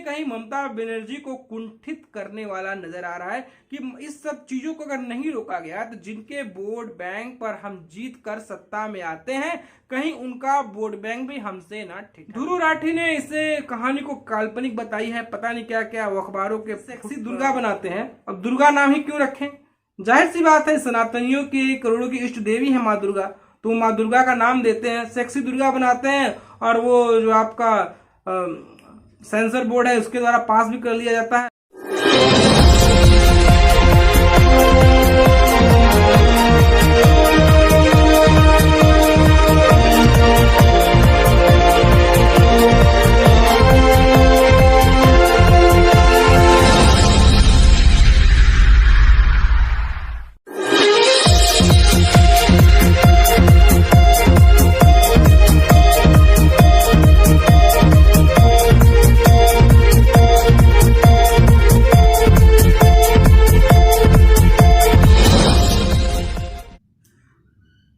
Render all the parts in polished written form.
कहीं ममता बनर्जी को कुंठित करने वाला नजर आ रहा है कि इस सब चीजों को अगर नहीं रोका गया तो जिनके वोट बैंक पर हम जीत कर सत्ता में आते हैं कहीं उनका वोट बैंक भी हमसे ना ठीक। ध्रुव राठी ने इसे कहानी को काल्पनिक बताई है, पता नहीं क्या क्या अखबारों के सेक्सी दुर्गा बनाते हैं। अब दुर्गा नाम ही क्यों रखें, जाहिर सी बात है सनातनियों की करोड़ों की इष्ट देवी है माँ दुर्गा, तो माँ दुर्गा का नाम देते हैं, सेक्सी दुर्गा बनाते हैं और वो जो आपका सेंसर बोर्ड है उसके द्वारा पास भी कर लिया जाता है।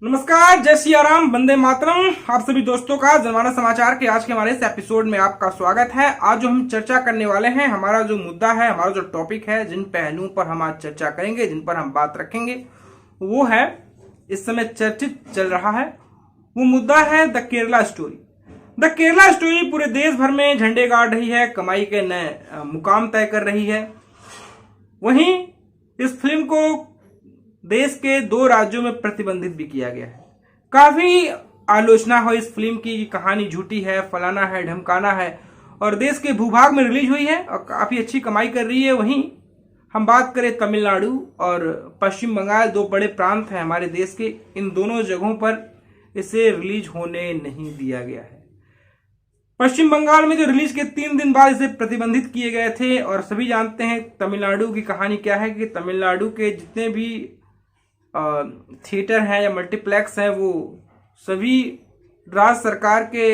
नमस्कार, जय श्री राम, वंदे मातरम। आप सभी दोस्तों का जनमानस समाचार के आज के हमारे इस एपिसोड में आपका स्वागत है। आज जो हम चर्चा करने वाले हैं, हमारा जो मुद्दा है, हमारा जो टॉपिक है, जिन पहलुओं पर हम आज चर्चा करेंगे, जिन पर हम बात रखेंगे, वो है इस समय चर्चित चल रहा है, वो मुद्दा है the Kerala story. The Kerala story पूरे देश भर में झंडे गाड़ रही है, कमाई के नए मुकाम तय कर रही है। वहीं इस फिल्म को देश के 2 राज्यों में प्रतिबंधित भी किया गया है। काफी आलोचना हो इस फिल्म की, कहानी झूठी है, फलाना है, ढमकाना है, और देश के भूभाग में रिलीज हुई है और काफी अच्छी कमाई कर रही है। वहीं हम बात करें तमिलनाडु और पश्चिम बंगाल, 2 बड़े प्रांत हैं हमारे देश के, इन दोनों जगहों पर इसे रिलीज होने नहीं दिया गया है। पश्चिम बंगाल में जो रिलीज के 3 दिन बाद इसे प्रतिबंधित किए गए थे, और सभी जानते हैं तमिलनाडु की कहानी क्या है कि तमिलनाडु के जितने भी थिएटर हैं या मल्टीप्लेक्स हैं वो सभी राज्य सरकार के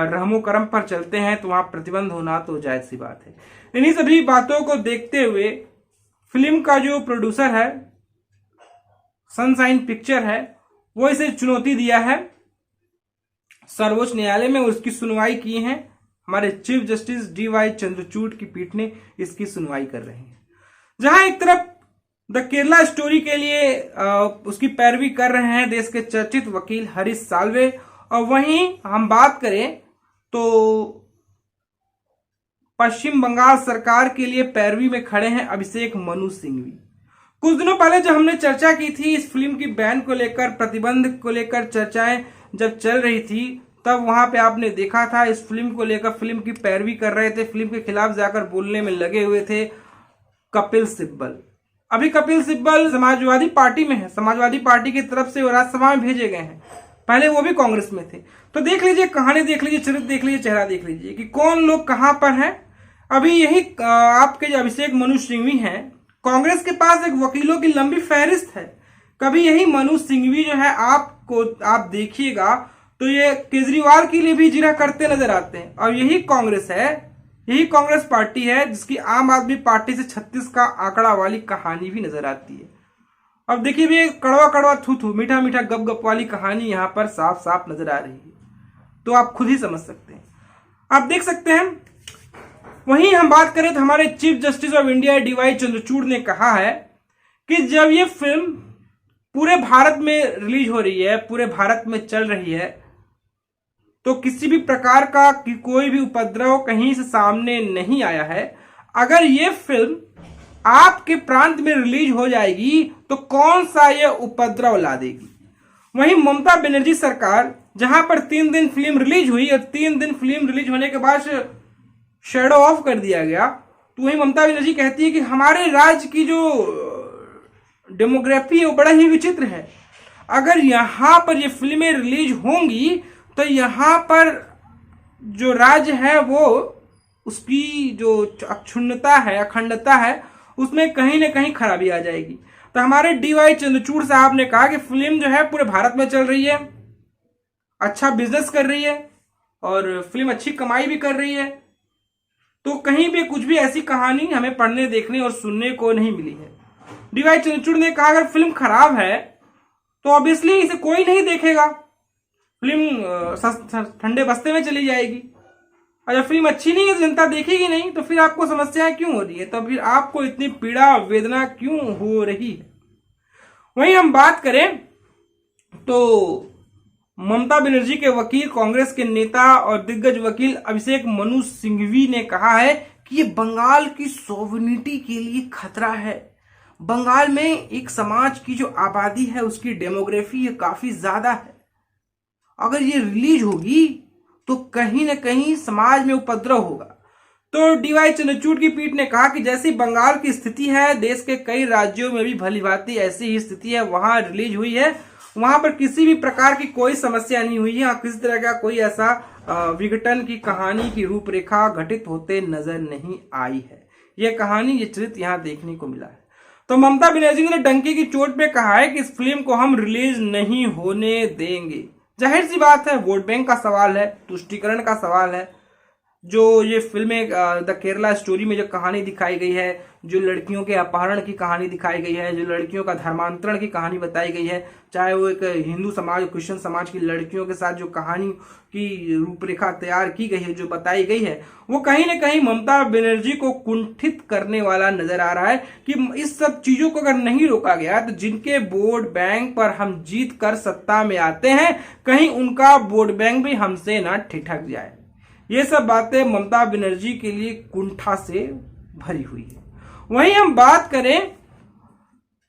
रहमो करम पर चलते हैं, तो वहां प्रतिबंध होना तो जायज सी बात है। इन्हीं सभी बातों को देखते हुए फिल्म का जो प्रोड्यूसर है, सनशाइन पिक्चर है, वो इसे चुनौती दिया है सर्वोच्च न्यायालय में। उसकी सुनवाई की है हमारे चीफ जस्टिस DY चंद्रचूड़ की पीठ ने इसकी सुनवाई कर रहे हैं। जहां एक तरफ द केरला स्टोरी के लिए उसकी पैरवी कर रहे हैं देश के चर्चित वकील हरीश साल्वे, और वहीं हम बात करें तो पश्चिम बंगाल सरकार के लिए पैरवी में खड़े हैं अभिषेक मनु सिंघवी। कुछ दिनों पहले जब हमने चर्चा की थी इस फिल्म की बैन को लेकर, प्रतिबंध को लेकर चर्चाएं जब चल रही थी, तब वहां पे आपने देखा था इस फिल्म को लेकर फिल्म की पैरवी कर रहे थे, फिल्म के खिलाफ जाकर बोलने में लगे हुए थे कपिल सिब्बल। अभी कपिल सिब्बल समाजवादी पार्टी में है, समाजवादी पार्टी की तरफ से वो राज्यसभा में भेजे गए हैं, पहले वो भी कांग्रेस में थे। तो देख लीजिए, कहानी देख लीजिए, चरित्र देख लीजिए, चेहरा देख लीजिए कि कौन लोग कहां पर हैं। अभी यही आपके जो अभिषेक मनु सिंघवी हैं, कांग्रेस के पास एक वकीलों की लंबी फहरिस्त है। कभी यही मनु सिंघवी जो है आप देखिएगा तो ये केजरीवाल के लिए भी जिरा करते नजर आते हैं, और यही कांग्रेस है, यही कांग्रेस पार्टी है जिसकी आम आदमी पार्टी से 36 का आंकड़ा वाली कहानी भी नजर आती है। अब देखिए भी कड़वा कड़वा थू थू, मीठा मीठा गप गप वाली कहानी यहां पर साफ साफ नजर आ रही है, तो आप खुद ही समझ सकते हैं, आप देख सकते हैं। वहीं हम बात करें तो हमारे chief justice of India DY Chandrachud ने कहा है कि जब ये फिल्म पूरे भारत में रिलीज हो रही है, पूरे भारत में चल रही है, तो किसी भी प्रकार का कोई भी उपद्रव कहीं से सामने नहीं आया है। अगर ये फिल्म आपके प्रांत में रिलीज हो जाएगी तो कौन सा ये उपद्रव ला देगी। वहीं ममता बनर्जी सरकार, जहां पर 3 दिन फिल्म रिलीज हुई और 3 दिन फिल्म रिलीज होने के बाद शैडो ऑफ कर दिया गया, तो वहीं ममता बनर्जी कहती है कि हमारे राज्य की जो डेमोग्राफी है वो बड़ा ही विचित्र है। अगर यहां पर ये फिल्में रिलीज होंगी तो यहां पर जो राज्य है वो उसकी जो अक्षुण्णता है, अखंडता है, उसमें कहीं ना कहीं खराबी आ जाएगी। तो हमारे DY चंद्रचूड़ साहब ने कहा कि फिल्म जो है पूरे भारत में चल रही है, अच्छा बिजनेस कर रही है और फिल्म अच्छी कमाई भी कर रही है, तो कहीं भी कुछ भी ऐसी कहानी हमें पढ़ने, देखने और सुनने को नहीं मिली है। DY चंद्रचूड़ ने कहा अगर फिल्म खराब है तो ऑब्वियसली इसे कोई नहीं देखेगा, फिल्म ठंडे बस्ते में चली जाएगी। और जब फिल्म अच्छी नहीं है, जनता देखेगी नहीं, तो फिर आपको समस्याएं क्यों हो रही है, तो फिर आपको इतनी पीड़ा वेदना क्यों हो रही है। वहीं हम बात करें तो ममता बनर्जी के वकील, कांग्रेस के नेता और दिग्गज वकील अभिषेक मनु सिंघवी ने कहा है कि ये बंगाल की सॉवरेनिटी के लिए खतरा है। बंगाल में एक समाज की जो आबादी है, उसकी डेमोग्राफी है, काफी ज्यादा है। अगर ये रिलीज होगी तो कहीं ना कहीं समाज में उपद्रव होगा। तो डीवाई चंद्रचूड़ की पीठ ने कहा कि जैसी बंगाल की स्थिति है, देश के कई राज्यों में भी भली भांति ऐसी ही स्थिति है। वहां रिलीज हुई है, वहां पर किसी भी प्रकार की कोई समस्या नहीं हुई है, किसी तरह का कोई ऐसा विघटन की कहानी की रूपरेखा घटित होते नजर नहीं आई है। यह कहानी, ये चरित्र यहाँ देखने को मिला है। तो ममता बनर्जी ने डंके की चोट पे कहा है कि इस फिल्म को हम रिलीज नहीं होने देंगे। जाहिर सी बात है, वोट बैंक का सवाल है, तुष्टीकरण का सवाल है। जो ये फिल्में द केरला स्टोरी में जो कहानी दिखाई गई है, जो लड़कियों के अपहरण की कहानी दिखाई गई है, जो लड़कियों का धर्मांतरण की कहानी बताई गई है, चाहे वो एक हिंदू समाज, क्रिश्चियन समाज की लड़कियों के साथ जो कहानी की रूपरेखा तैयार की गई है, जो बताई गई है, वो कहीं ना कहीं ममता बनर्जी को कुंठित करने वाला नजर आ रहा है कि इस सब चीजों को अगर नहीं रोका गया तो जिनके वोट बैंक पर हम जीत कर सत्ता में आते हैं, कहीं उनका वोट बैंक भी हमसे ना ठिठक जाए। ये सब बातें ममता बनर्जी के लिए कुंठा से भरी हुई है। वहीं हम बात करें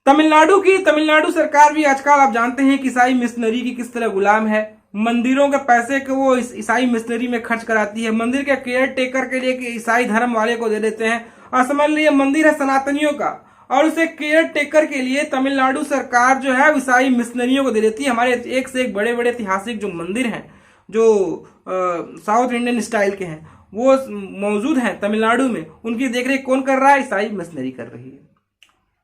तमिलनाडु की, तमिलनाडु सरकार भी आजकल आप जानते हैं कि ईसाई मिशनरी की किस तरह गुलाम है। मंदिरों के पैसे को वो ईसाई मिशनरी में खर्च कराती है। मंदिर के केयर टेकर के लिए कि ईसाई धर्म वाले को दे देते हैं, और समझ लीजिए मंदिर है सनातनियों का, और उसे केयर टेकर के लिए तमिलनाडु सरकार जो है ईसाई मिशनरियों को दे देती है। हमारे एक से एक बड़े बड़े ऐतिहासिक जो मंदिर हैं, जो साउथ इंडियन स्टाइल के हैं, वो मौजूद हैं तमिलनाडु में, उनकी देखरेख कौन कर रहा है? ईसाई मिशनरी कर रही है।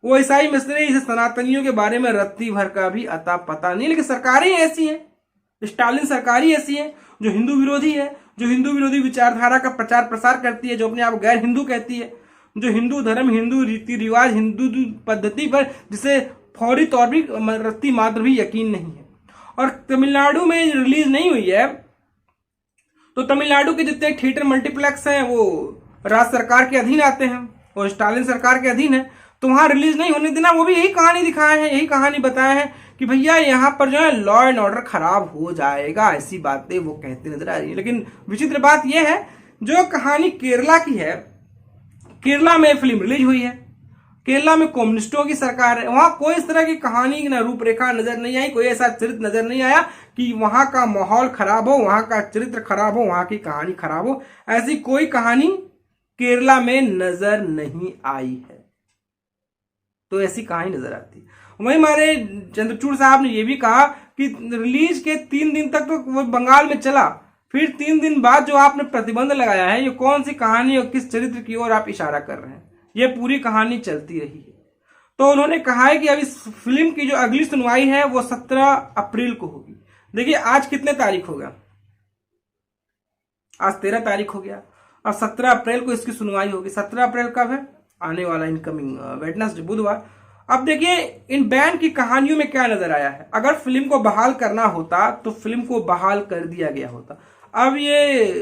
वो ईसाई मिशनरी इसे सनातनियों के बारे में रत्ती भर का भी अता पता नहीं। लेकिन सरकारें ऐसी हैं, स्टालिन सरकार ही ऐसी है जो हिंदू विरोधी है, जो हिंदू विरोधी विचारधारा का प्रचार प्रसार करती है, जो अपने आप गैर हिंदू कहती है, जो हिंदू धर्म, हिंदू रीति रिवाज, हिंदू पद्धति पर जिसे फौरी तौर पर रत्ती मात्र भी यकीन नहीं है। और तमिलनाडु में रिलीज नहीं हुई है, तो तमिलनाडु के जितने थिएटर मल्टीप्लेक्स हैं वो राज्य सरकार के अधीन आते हैं और स्टालिन सरकार के अधीन है, तो वहां रिलीज नहीं होने देना। वो भी यही कहानी दिखाए हैं, यही कहानी बताए हैं कि भैया यहाँ पर जो है लॉ एंड ऑर्डर खराब हो जाएगा, ऐसी बातें वो कहते नजर आ रही है। लेकिन विचित्र बात यह है, जो कहानी केरला की है, केरला में फिल्म रिलीज हुई है, केरला में कम्युनिस्टों की सरकार है, वहां कोई इस तरह की कहानी ना रूपरेखा नजर नहीं आई, कोई ऐसा चरित्र नजर नहीं आया कि वहां का माहौल खराब हो, वहां का चरित्र खराब हो, वहां की कहानी खराब हो। ऐसी कोई कहानी केरला में नजर नहीं आई है, तो ऐसी कहानी नजर आती। वहीं हमारे चंद्रचूड़ साहब ने यह भी कहा कि रिलीज के 3 दिन तक तो वो बंगाल में चला, फिर 3 दिन बाद जो आपने प्रतिबंध लगाया है, ये कौन सी कहानी और किस चरित्र की ओर आप इशारा कर रहे हैं? ये पूरी कहानी चलती रही है। तो उन्होंने कहा है कि अब इस फिल्म की जो अगली सुनवाई है वो 17 अप्रैल को होगी। देखिए आज कितने तारीख हो गया? आज 13 तारीख हो गया। अब 17 अप्रैल को इसकी सुनवाई होगी। 17 अप्रैल कब है? आने वाला इनकमिंग वेडनेसडे, बुधवार। अब देखिए इन बैन की कहानियों में क्या नजर आया है। अगर फिल्म को बहाल करना होता तो फिल्म को बहाल कर दिया गया होता। अब ये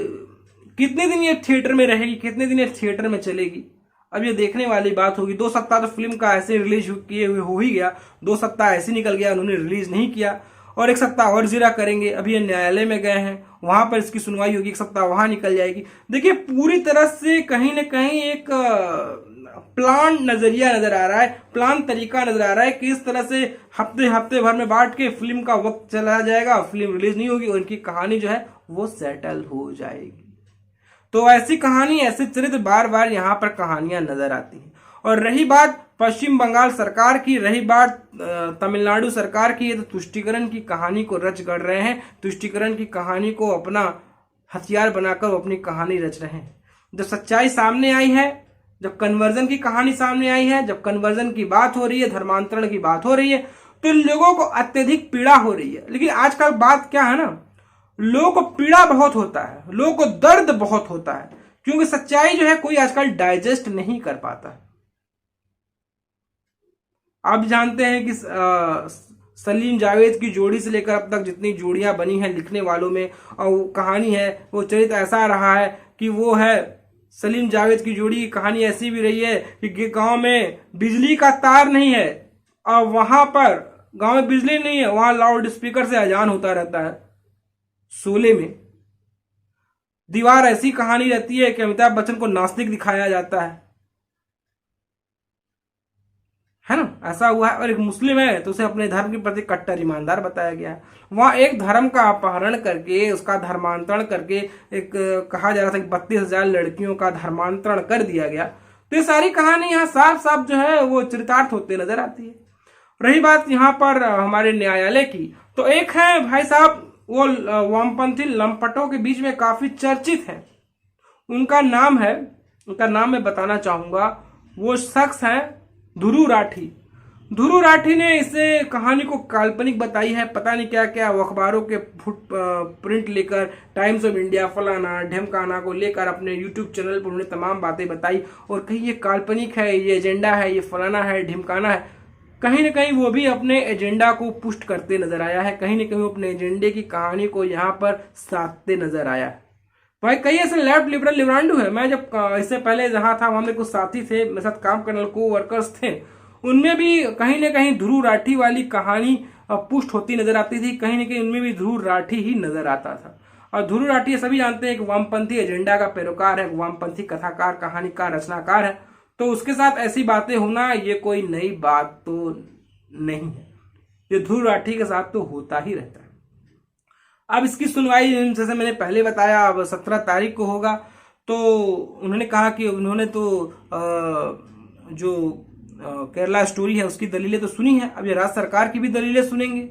कितने दिन ये थिएटर में रहेगी, कितने दिन ये थिएटर में चलेगी, अब ये देखने वाली बात होगी। 2 सप्ताह तो फिल्म का ऐसे रिलीज किए हुए हो ही गया, 2 सप्ताह ऐसे निकल गया, उन्होंने रिलीज नहीं किया, और 1 सप्ताह और जिरा करेंगे। अभी ये न्यायालय में गए हैं, वहां पर इसकी सुनवाई होगी, 1 सप्ताह वहां निकल जाएगी। देखिए पूरी तरह से कहीं ना कहीं एक प्लान नजरिया नजर आ रहा है, प्लान तरीका नजर आ रहा है कि इस तरह से हफ्ते भर में बांट के फिल्म का वक्त चला जाएगा, फिल्म रिलीज नहीं होगी और इनकी कहानी जो है वो सेटल हो जाएगी। तो ऐसी कहानी, ऐसे चरित्र बार बार यहाँ पर कहानियां नजर आती हैं। और रही बात पश्चिम बंगाल सरकार की, रही बात तमिलनाडु सरकार की, तो तुष्टीकरण की कहानी को रच गढ़ रहे हैं, तुष्टीकरण की कहानी को अपना हथियार बनाकर अपनी कहानी रच रहे हैं। जब सच्चाई सामने आई है, जब कन्वर्जन की कहानी सामने आई है, जब कन्वर्जन की बात हो रही है, धर्मांतरण की बात हो रही है, तो लोगों को अत्यधिक पीड़ा हो रही है। लेकिन आजकल बात क्या है ना, लोगों को पीड़ा बहुत होता है, लोगों को दर्द बहुत होता है, क्योंकि सच्चाई जो है कोई आजकल डाइजेस्ट नहीं कर पाता है। आप जानते हैं कि सलीम जावेद की जोड़ी से लेकर अब तक जितनी जोड़ियां बनी हैं लिखने वालों में, और वो कहानी है, वो चरित्र ऐसा रहा है कि वो है सलीम जावेद की जोड़ी की कहानी ऐसी भी रही है कि गांव में बिजली का तार नहीं है और वहां पर गांव में बिजली नहीं है, वहां लाउड स्पीकर से अजान होता रहता है। शोले में दीवार ऐसी कहानी रहती है कि अमिताभ बच्चन को नास्तिक दिखाया जाता है ना, ऐसा हुआ है। और एक मुस्लिम है तो उसे अपने धर्म के प्रति कट्टर ईमानदार बताया गया है। वहां एक धर्म का अपहरण करके उसका धर्मांतरण करके एक कहा जा रहा था कि 32,000 लड़कियों का धर्मांतरण कर दिया गया। तो ये सारी कहानी यहाँ साफ साफ जो है वो चरितार्थ होते नजर आती है। रही बात यहाँ पर हमारे न्यायालय की, तो एक है भाई साहब वो वामपंथी लंपटों के बीच में काफी चर्चित है। उनका नाम मैं बताना चाहूंगा। वो शख्स है ध्रुव राठी। ध्रुव राठी ने इसे कहानी को काल्पनिक बताई है, पता नहीं क्या क्या अखबारों के प्रिंट लेकर टाइम्स ऑफ इंडिया फलाना ढिमकाना को लेकर अपने यूट्यूब चैनल पर उन्होंने तमाम बातें बताई और कहीं ये काल्पनिक है, ये एजेंडा है, ये फलाना है, ढिमकाना है। कहीं ना कहीं वो भी अपने एजेंडा को पुष्ट करते नजर आया है, कहीं ना कहीं वो अपने एजेंडे की कहानी को यहाँ पर साधते नजर आया है। भाई कई ऐसे लेफ्ट लिबरल लिबरांडू है। मैं जब इससे पहले जहां था वहां में कुछ साथी थे, मेरे साथ काम करने वाले को वर्कर्स थे, उनमें भी कहीं ना कहीं ध्रुव राठी वाली कहानी पुष्ट होती नजर आती थी, कहीं ना कहीं उनमें भी ध्रुव राठी ही नजर आता था। और ध्रुव राठी सभी जानते हैं कि वामपंथी एजेंडा का पैरोकार है, वामपंथी कथाकार, कहानीकार, रचनाकार है। तो उसके साथ ऐसी बातें होना ये कोई नई बात तो नहीं है, ये ध्रुव राठी के साथ तो होता ही रहता है। अब इसकी सुनवाई जैसे मैंने पहले बताया अब 17 तारीख को होगा। तो उन्होंने कहा कि उन्होंने तो जो केरला स्टोरी है उसकी दलीलें तो सुनी है, अब ये राज्य सरकार की भी दलीलें सुनेंगे।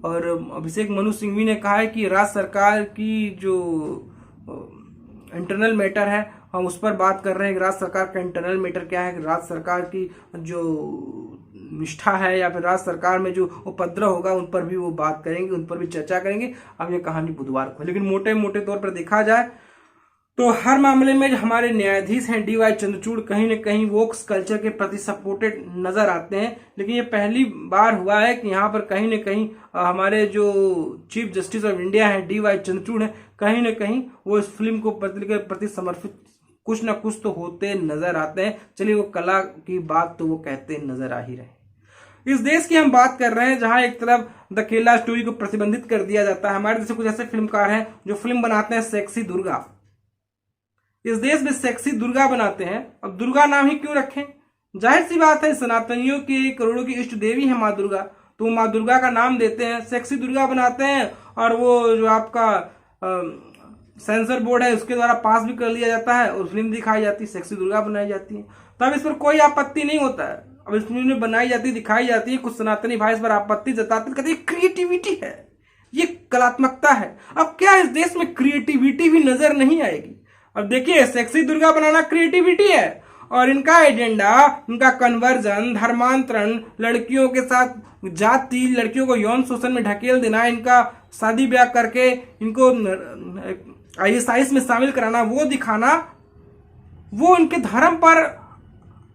और अभिषेक मनु सिंघवी ने कहा है कि राज्य सरकार की जो इंटरनल मैटर है हम उस पर बात कर रहे हैं कि राज्य सरकार का इंटरनल मैटर क्या है, राज्य सरकार की जो निष्ठा है या फिर राज्य सरकार में जो उपद्रव होगा उन पर भी वो बात करेंगे, उन पर भी चर्चा करेंगे। अब ये कहानी बुधवार को है, लेकिन मोटे मोटे तौर पर देखा जाए तो हर मामले में जो हमारे न्यायाधीश हैं DY चंद्रचूड़ कहीं न कहीं वोक्स कल्चर के प्रति सपोर्टेड नजर आते हैं। लेकिन ये पहली बार हुआ है कि यहाँ पर कहीं न कहीं हमारे जो चीफ जस्टिस ऑफ इंडिया हैं DY चंद्रचूड़ हैं, कहीं न कहीं वो इस फिल्म को के प्रति समर्पित कुछ ना कुछ तो होते नजर आते हैं। चलिए वो कला की बात तो वो कहते नजर आ ही रहे। इस देश की हम बात कर रहे हैं जहां एक तरफ द केरला स्टोरी को प्रतिबंधित कर दिया जाता है। हमारे देश में कुछ ऐसे फिल्मकार हैं जो फिल्म बनाते हैं सेक्सी दुर्गा। इस देश में सेक्सी दुर्गा बनाते हैं। अब दुर्गा नाम ही क्यों रखें, जाहिर सी बात है सनातनियों की करोड़ों की इष्ट देवी है माँ दुर्गा, तो माँ दुर्गा का नाम देते हैं, सेक्सी दुर्गा बनाते हैं। और वो जो आपका सेंसर बोर्ड है उसके द्वारा पास भी कर लिया जाता है और फिल्म दिखाई जाती है, सेक्सी दुर्गा बनाई जाती है। तब इस पर कोई आपत्ति नहीं होता है। अब इस फिल्म में बनाई जाती दिखाई जाती है, कुछ सनातनी भाई इस पर आपत्ति जताते, कहते हैं क्रिएटिविटी है, ये कलात्मकता है। अब क्या इस देश में क्रिएटिविटी भी नजर नहीं आएगी? अब देखिए सेक्सी दुर्गा बनाना क्रिएटिविटी है और इनका एजेंडा, इनका कन्वर्जन, धर्मांतरण, लड़कियों के साथ जाति, लड़कियों को यौन शोषण में ढकेल देना, इनका शादी ब्याह करके इनको ISIS में शामिल कराना, वो दिखाना, वो इनके धर्म पर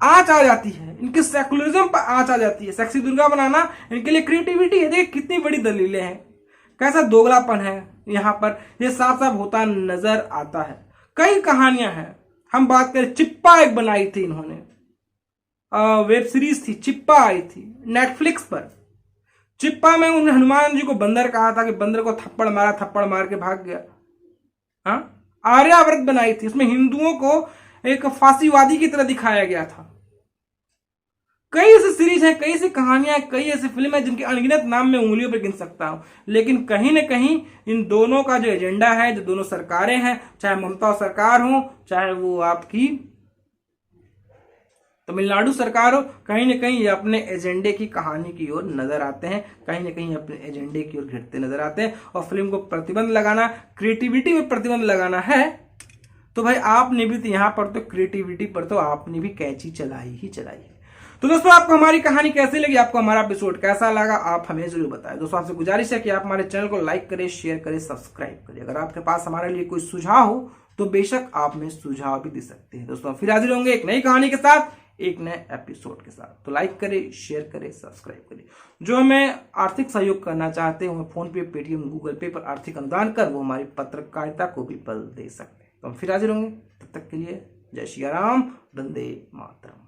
आंच आ जाती है, इनके सेकुलरिज्म पर आंच आ जाती है। सेक्सी दुर्गा बनाना इनके लिए क्रिएटिविटी है। देखिए कितनी बड़ी दलीलें हैं, कैसा दोगलापन है यहाँ पर, ये साफ साफ होता नजर आता है। कई कहानियां हैं, हम बात करें चिप्पा एक बनाई थी इन्होंने, वेब सीरीज थी चिप्पा, आई थी नेटफ्लिक्स पर। चिप्पा में उन्होंने हनुमान जी को बंदर कहा था कि बंदर को थप्पड़ मारा, थप्पड़ मार के भाग गया। हाँ, आर्याव्रत बनाई थी, उसमें हिंदुओं को एक फांसीवादी की तरह दिखाया गया था। कई ऐसी सीरीज हैं, कई ऐसी कहानियां, कई ऐसी फिल्म है जिनके अनगिनत नाम में उंगलियों पर गिन सकता हूं। लेकिन कहीं न कहीं इन दोनों का जो एजेंडा है, जो दोनों सरकारें हैं, चाहे ममता सरकार हो, चाहे वो आपकी तमिलनाडु सरकार हो, कहीं न कहीं ये अपने एजेंडे की कहानी की ओर नजर आते हैं, कहीं न कहीं अपने एजेंडे की ओर घिरते नजर आते हैं। और फिल्म को प्रतिबंध लगाना, क्रिएटिविटी पर प्रतिबंध लगाना है, तो भाई आपने भी तो यहाँ पर तो क्रिएटिविटी पर तो आपने भी कैंची चलाई ही चलाई है। तो दोस्तों आपको हमारी कहानी कैसी लगी, आपको हमारा एपिसोड कैसा लगा, आप हमें जरूर बताएं। दोस्तों आपसे गुजारिश है कि आप हमारे चैनल को लाइक करें, शेयर करें, सब्सक्राइब करें। अगर आपके पास हमारे लिए कोई सुझाव हो तो बेशक आप हमें सुझाव भी दे सकते हैं। दोस्तों फिर हाजिर होंगे एक नई कहानी के साथ, एक नए एपिसोड के साथ। तो लाइक करें, शेयर करें, सब्सक्राइब करें। जो हमें आर्थिक सहयोग करना चाहते हैं, हमें फोन पे, पेटीएम, गूगल पे पर आर्थिक अनुदान कर वो हमारी पत्रकारिता को भी बल दे सकते हैं। तो हम फिर हाजिर होंगे, तब तक के लिए जय श्री राम, वंदे मातरम।